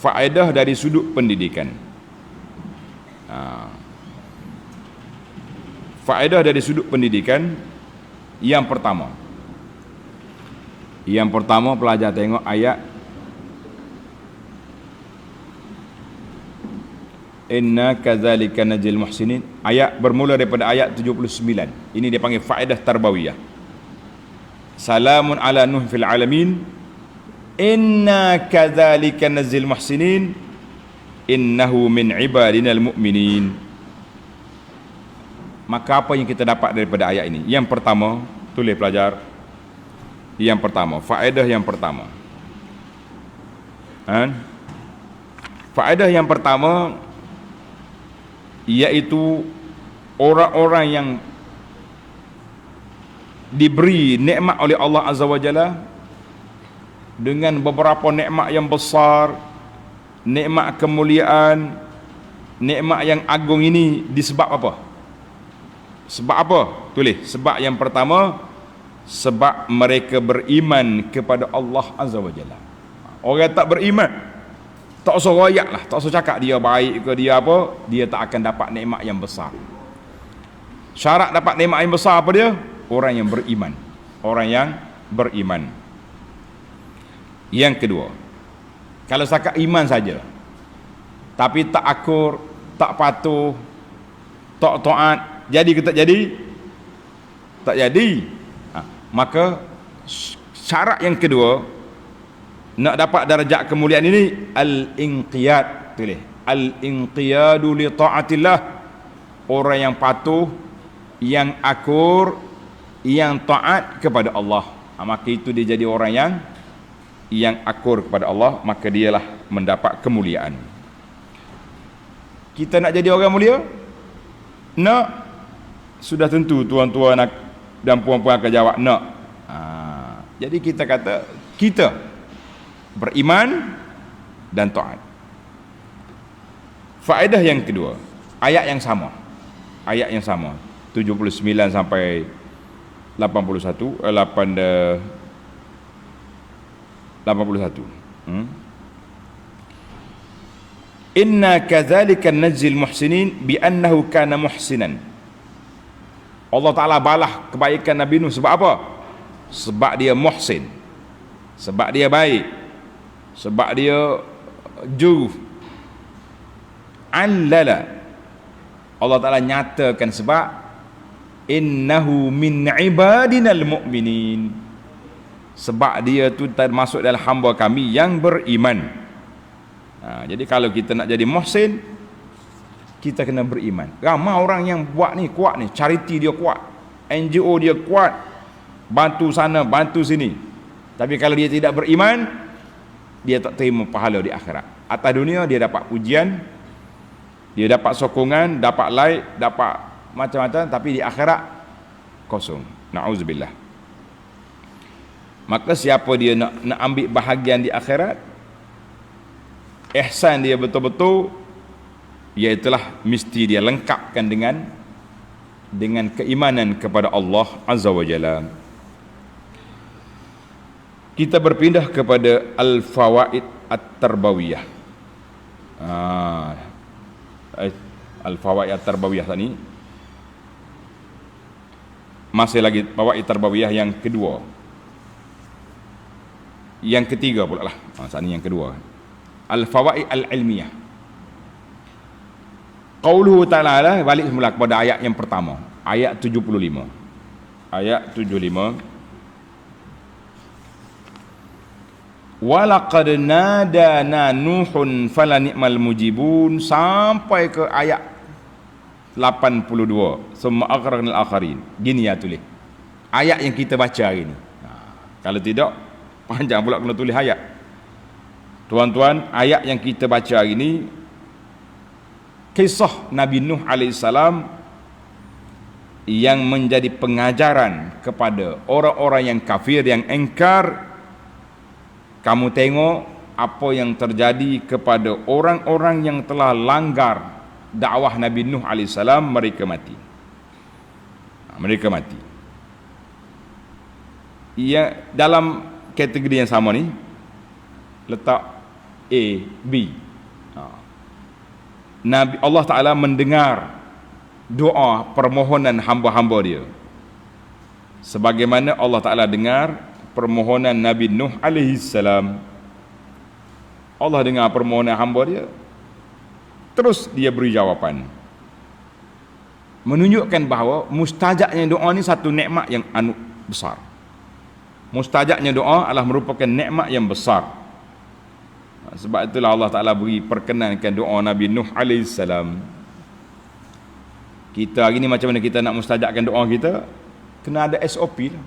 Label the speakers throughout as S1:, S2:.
S1: faedah dari sudut pendidikan. Faedah dari sudut pendidikan yang pertama. Yang pertama, pelajar tengok ayat inna kadzalika najzil muhsinin. Ayat bermula daripada ayat 79. Ini dia panggil faedah tarbawiyah. Salamun ala nuh fil alamin, inna kadzalika najzil muhsinin, innahu min ibadinal mu'minin. Maka apa yang kita dapat daripada ayat ini? Yang pertama, tulis pelajar. Yang pertama, faedah yang pertama. Faedah yang pertama iaitu orang-orang yang diberi nikmat oleh Allah Azza wa Jalla dengan beberapa nikmat yang besar, nikmat kemuliaan, nikmat yang agung ini disebab apa? Sebab apa? Tulis. Sebab yang pertama, sebab mereka beriman kepada Allah Azza wa Jalla. Orang tak beriman, tak usah royak lah, tak usah cakap dia baik ke dia apa, dia tak akan dapat nikmat yang besar. Syarat dapat nikmat yang besar apa dia? Orang yang beriman. Orang yang beriman. Yang kedua, kalau setakat iman saja tapi tak akur, tak patuh, tak taat, jadi ke tak jadi? Tak jadi. Maka syarat yang kedua nak dapat darjat kemuliaan ini, al-inqiyad. Tulis, al-inqiyadu li ta'atillah. Orang yang patuh, yang akur, yang taat kepada Allah. Maka itu dia jadi orang yang akur kepada Allah, maka dialah mendapat kemuliaan. Kita nak jadi orang mulia? Nak? Sudah tentu tuan-tuan dan puan-puan akan jawab nak. Jadi kita kata kita beriman dan taat. Faedah yang kedua, ayat yang sama. Ayat yang sama 79 sampai 81 Inna kadzalika najzil muhsinin bi annahu kana muhsinan. Allah Ta'ala balah kebaikan Nabi Nuh sebab apa? Sebab dia muhsin, sebab dia baik, sebab dia jujur. Allala, Allah Ta'ala nyatakan sebab innahu min ibadinal mu'minin, sebab dia tu termasuk dalam hamba kami yang beriman. Jadi kalau kita nak jadi muhsin, kita kena beriman. Ramai orang yang buat ni kuat ni, charity dia kuat, NGO dia kuat, bantu sana bantu sini, tapi kalau dia tidak beriman, dia tak terima pahala di akhirat. Atas dunia dia dapat pujian, dia dapat sokongan, dapat like, dapat macam-macam, tapi di akhirat kosong. Na'udzubillah. Maka siapa dia nak ambil bahagian di akhirat, ihsan dia betul-betul, iaitulah mesti dia lengkapkan dengan keimanan kepada Allah Azza wa Jalla. Kita berpindah kepada al-fawaid at-tarbawiyah. Al-fawaid at-tarbawiyah tadi masih lagi fawaid tarbawiyah yang kedua. Yang ketiga pula lah. Saat ini yang kedua. Al-fawaid al-ilmiyah. Qauluhu ta'ala, balik semula kepada ayat yang pertama, ayat 75. Ayat 75. Walaqad nadana nuhun falani'mal mujibun, sampai ke ayat 82. Summa aghraqnal akharin. Gini ya tulis. Ayat yang kita baca hari ini. Kalau tidak, panjang pula kena tulis ayat. Tuan-tuan, ayat yang kita baca hari ini kisah Nabi Nuh alaihissalam yang menjadi pengajaran kepada orang-orang yang kafir, yang engkar. Kamu tengok apa yang terjadi kepada orang-orang yang telah langgar dakwah Nabi Nuh alaihissalam, mereka mati. Mereka mati. Ia dalam kategori yang sama ni letak A, B. Nabi Allah Ta'ala mendengar doa permohonan hamba-hamba dia. Sebagaimana Allah Ta'ala dengar permohonan Nabi Nuh alaihi salam. Allah dengar permohonan hamba dia. Terus dia beri jawapan. Menunjukkan bahawa mustajabnya doa ni satu nikmat yang besar. Mustajabnya doa adalah merupakan nikmat yang besar. Sebab itulah Allah Ta'ala beri perkenankan doa Nabi Nuh AS. Kita hari ni macam mana kita nak mustajabkan doa kita? Kena ada SOP lah.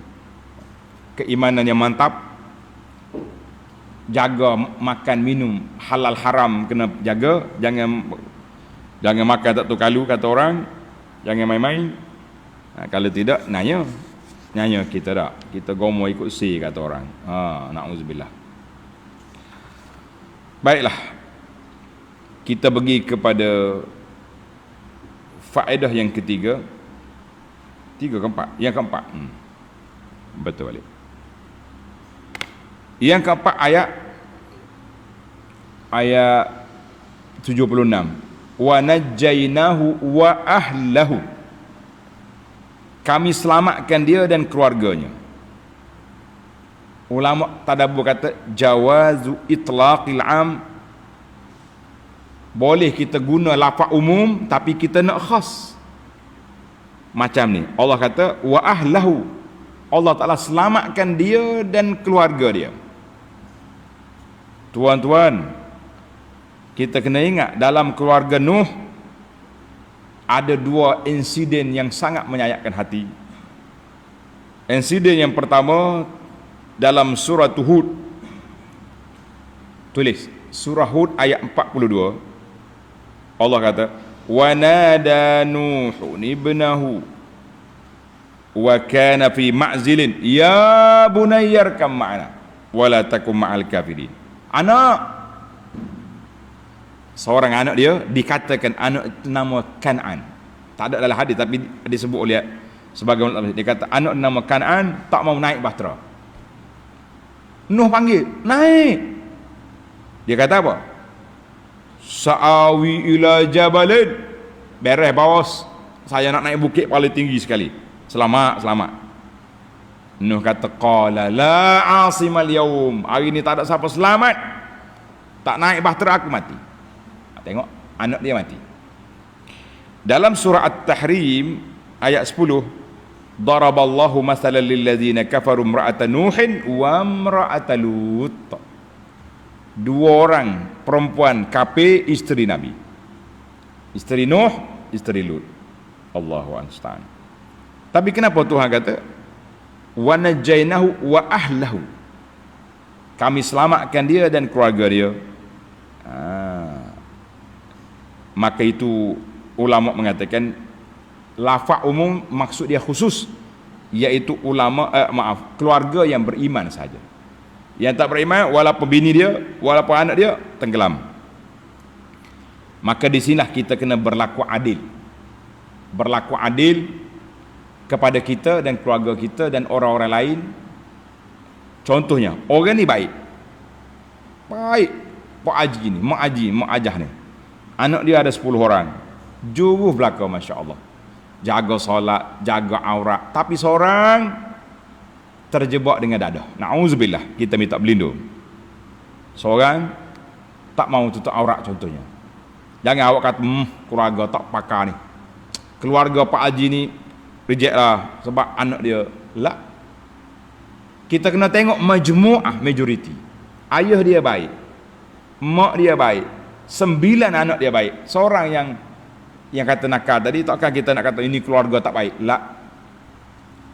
S1: Keimanan yang mantap. Jaga makan minum halal haram kena jaga. Jangan makan tak tahu kalu kata orang. Jangan main-main. Kalau tidak nanya kita tak. Kita gomo ikut si kata orang. Na'udzubillah. Baiklah. Kita pergi kepada faedah yang ketiga. 3 ke 4? Yang keempat. Betul balik. Yang keempat ayat 76. Wa najjaynahu wa ahlahu. Kami selamatkan dia dan keluarganya. Ulama tadabbur kata jawazu itlaqil am. Boleh kita guna lafaz umum tapi kita nak khas. Macam ni. Allah kata wa ahlahu. Allah Ta'ala selamatkan dia dan keluarga dia. Tuan-tuan, kita kena ingat dalam keluarga Nuh ada 2 insiden yang sangat menyayatkan hati. Insiden yang pertama dalam surah Hud. Tulis surah Hud ayat 42. Allah kata wa nada nuhun ibnahu wa kana fi ma'zilin ya bunayyarkam ma'ana wa la takum ma'al kafirin. Anak, seorang anak dia dikatakan anak nama Kan'an. Tak ada dalam hadis tapi disebut oleh sebagai ulama. Dia kata anak nama Kan'an tak mau naik bahtera. Nuh panggil, naik. Dia kata apa? Sa'awi ila jabalin. Beres bawas, saya nak naik bukit paling tinggi sekali. Selamat. Nuh kata qala la asimal yaum. Hari ni tak ada siapa selamat. Tak naik bahtera aku mati. Tengok anak dia mati. Dalam surah At-Tahrim ayat 10, daraballahu mathalan lil ladzina kafaru imra'ata nuhin wa imra'ata lut. 2 orang perempuan kafir isteri Nabi. Isteri Nuh, isteri Lut. Allahu musta'an. Tapi kenapa Tuhan kata wa najjaynahu wa ahlahu? Kami selamatkan dia dan keluarga dia. Maka itu ulama mengatakan lafaz umum maksud dia khusus, iaitu keluarga yang beriman saja. Yang tak beriman walaupun bini dia, walaupun anak dia tenggelam. Maka di sinilah kita kena berlaku adil. Berlaku adil kepada kita dan keluarga kita dan orang-orang lain. Contohnya, orang ni baik. Pak Haji ni, Mak Ajah ni. Anak dia ada 10 orang. Juru belaka, masya-Allah. Jaga solat, jaga aurat, tapi seorang terjebak dengan dadah. Na'udzubillah, kita minta berlindung. Seorang tak mau tutup aurat contohnya. Jangan awak kata keluarga tak pakar ni. Keluarga Pak Haji ni reject lah sebab anak dia. Lah. Kita kena tengok majmu'ah, majoriti. Ayah dia baik. Mak dia baik. 9 anak dia baik. Seorang yang kata nakal tadi, takkan kita nak kata ini keluarga tak baik. Lah.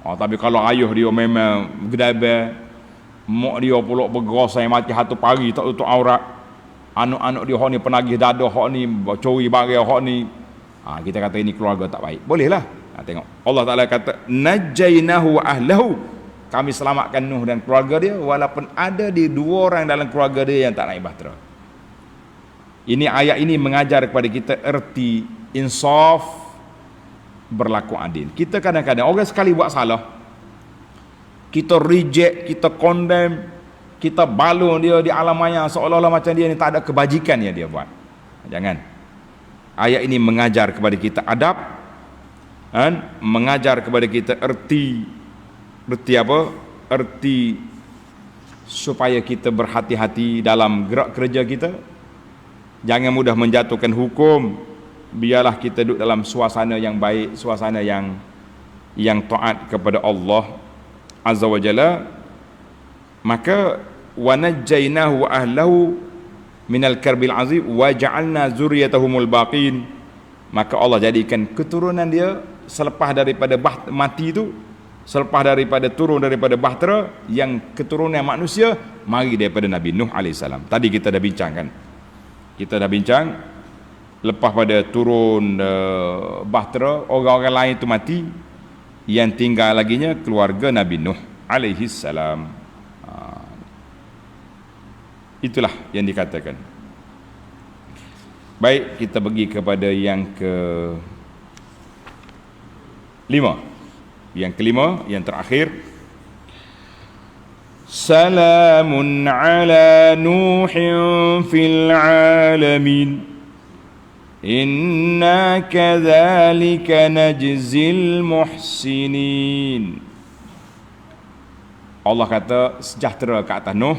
S1: Tapi kalau ayah dia memang gedabah, mak dia pula bergerasai mati satu pagi tak tutup aurat, anak-anak dia hak ni penagih dadah, hak ni curi barang, hak ni kita kata ini keluarga tak baik. Bolehlah. Tengok Allah Ta'ala kata najjaynahu wa ahlahu. Kami selamatkan Nuh dan keluarga dia walaupun ada di 2 orang dalam keluarga dia yang tak naik bahtera. Ini ayat ini mengajar kepada kita erti insaf, berlaku adil. Kita kadang-kadang orang sekali buat salah, kita reject, kita condemn, kita balun dia di alam maya seolah-olah macam dia ni tak ada kebajikan yang dia buat. Jangan. Ayat ini mengajar kepada kita adab, kan? Mengajar kepada kita erti apa? Erti supaya kita berhati-hati dalam gerak kerja kita. Jangan mudah menjatuhkan hukum. Biarlah kita duduk dalam suasana yang baik, suasana yang taat kepada Allah Azza wa Jalla. Maka wa najjaynahu wa ahlahu minal karbil azim wa ja'alna zurriyatahumul baqin. Maka Allah jadikan keturunan dia selepas daripada mati itu, selepas daripada turun daripada bahtera, yang keturunan manusia mari daripada Nabi Nuh alaihissalam. Tadi kita dah bincangkan. Kita dah bincang lepas pada turun bahtera, orang-orang lain itu mati, yang tinggal laginya keluarga Nabi Nuh alaihissalam. Itulah yang dikatakan. Baik, kita pergi kepada yang kelima. Yang kelima, yang terakhir. Salamun ala Nuhin fil alamin. Inna kadzalika najzil muhsinin. Allah kata sejahtera ke atas Nuh,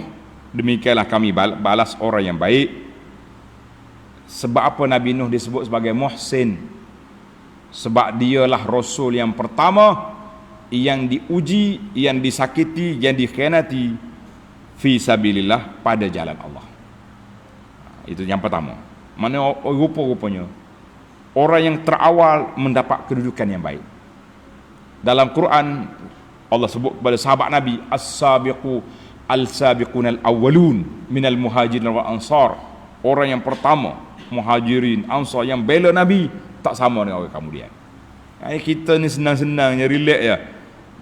S1: demikianlah kami balas orang yang baik. Sebab apa Nabi Nuh disebut sebagai muhsin? Sebab dialah rasul yang pertama yang diuji, yang disakiti, yang dikhianati fi sabilillah, pada jalan Allah. Itu yang pertama. Mana rupa-rupanya orang yang terawal mendapat kedudukan yang baik. Dalam Quran Allah sebut kepada sahabat Nabi, as-sabiqu al-sabiqun al-awwalun minal muhajirin wal ansar. Orang yang pertama, muhajirin, ansar, yang bela Nabi, tak sama dengan orang kemudian. Kita ni senang-senangnya, relax ya.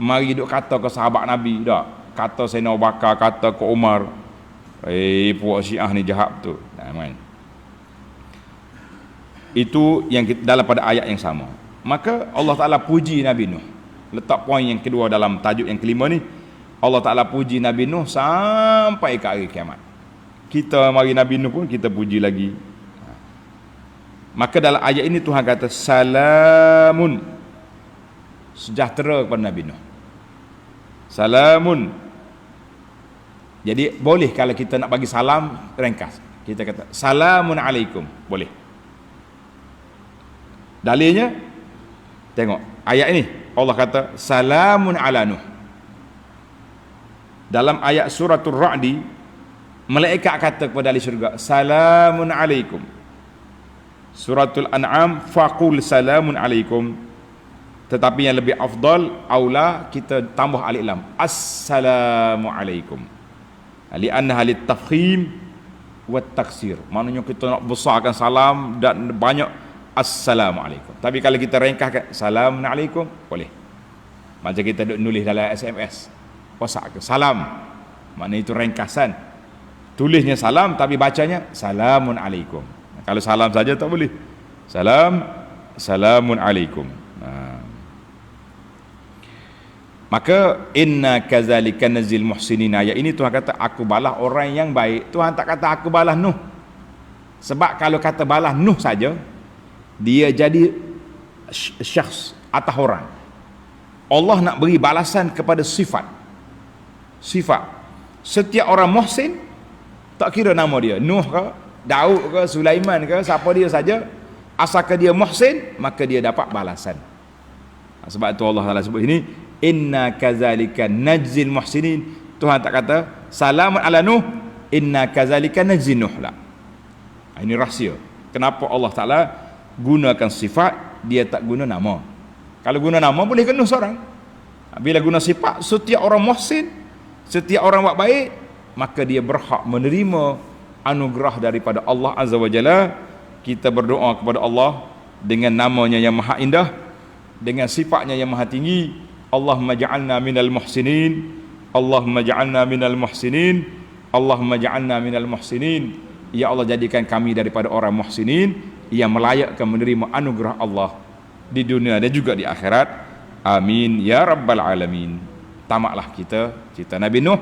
S1: Mari duk kata ke sahabat Nabi, dak kata Sayyidina Abu Bakar, kata ke Umar, puak Syiah ni jahat betul. Itu yang kita, dalam pada ayat yang sama. Maka Allah Ta'ala puji Nabi Nuh. Letak poin yang kedua dalam tajuk yang kelima ni. Allah Ta'ala puji Nabi Nuh sampai ke hari kiamat. Kita mari Nabi Nuh pun kita puji lagi. Maka dalam ayat ini Tuhan kata salamun, sejahtera kepada Nabi Nuh. Salamun. Jadi boleh kalau kita nak bagi salam ringkas, kita kata salamun alaikum, boleh. Dalilnya tengok ayat ini, Allah kata salamun ala Nuh. Dalam ayat suratul Ra'di, malaikat kata kepada ahli syurga salamun alaikum. Suratul An'am faqul salamun alaikum. Tetapi yang lebih afdal, aula, kita tambah alif lam, assalamu alaikum, li'annaha litafkhim wat taksir. Maknanya kita nak besarkan salam dan banyak assalamualaikum. Tapi kalau kita ringkaskan assalamualaikum, boleh. Macam kita duk nulis dalam SMS, WhatsApp ke salam, maknanya itu ringkasan. Tulisnya salam tapi bacanya salamun alaikum. Kalau salam saja tak boleh. Salamun alaikum. Maka inna kadzalika nazil muhsinin. Ayat ini Tuhan kata aku balas orang yang baik. Tuhan tak kata aku balas Nuh. Sebab kalau kata balas Nuh saja, dia jadi syakhs, atas orang. Allah nak beri balasan kepada sifat. Setiap orang muhsin, tak kira nama dia Nuh ke, Daud ke, Sulaiman ke, siapa dia saja, asalkan dia muhsin, maka dia dapat balasan. Sebab itu Allah Taala sebut ini, inna kadzalika najzil muhsinin. Tuhan tak kata salamun ala Nuh, inna kadzalika najzil Nuh lah. Ini rahsia. Kenapa Allah Taala gunakan sifat, dia tak guna nama. Kalau guna nama boleh kena seorang. Bila guna sifat, setiap orang muhsin, setiap orang buat baik, maka dia berhak menerima anugerah daripada Allah Azza wa Jalla. Kita berdoa kepada Allah dengan namanya yang maha indah, dengan sifatnya yang maha tinggi. Allahumma ja'alna minal muhsinin, Allahumma ja'alna minal muhsinin, Allahumma ja'alna minal muhsinin. Ya Allah, jadikan kami daripada orang muhsinin yang melayakkan menerima anugerah Allah di dunia dan juga di akhirat. Amin ya rabbal alamin. Tamatlah kita cerita Nabi Nuh.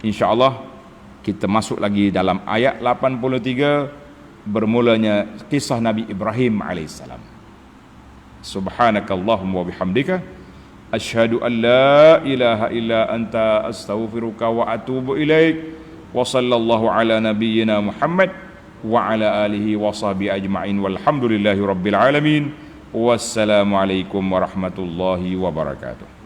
S1: InsyaAllah kita masuk lagi dalam ayat 83 bermulanya kisah Nabi Ibrahim alaihissalam. Subhanakallahumma wa bihamdika asyhadu an la ilaha illa anta astaghfiruka wa atubu ilaik. Wa sallallahu ala nabiyyina Muhammad wa ala alihi wa sahbihi ajma'in walhamdulillahi rabbil alamin. Wassalamualaikum warahmatullahi wabarakatuh.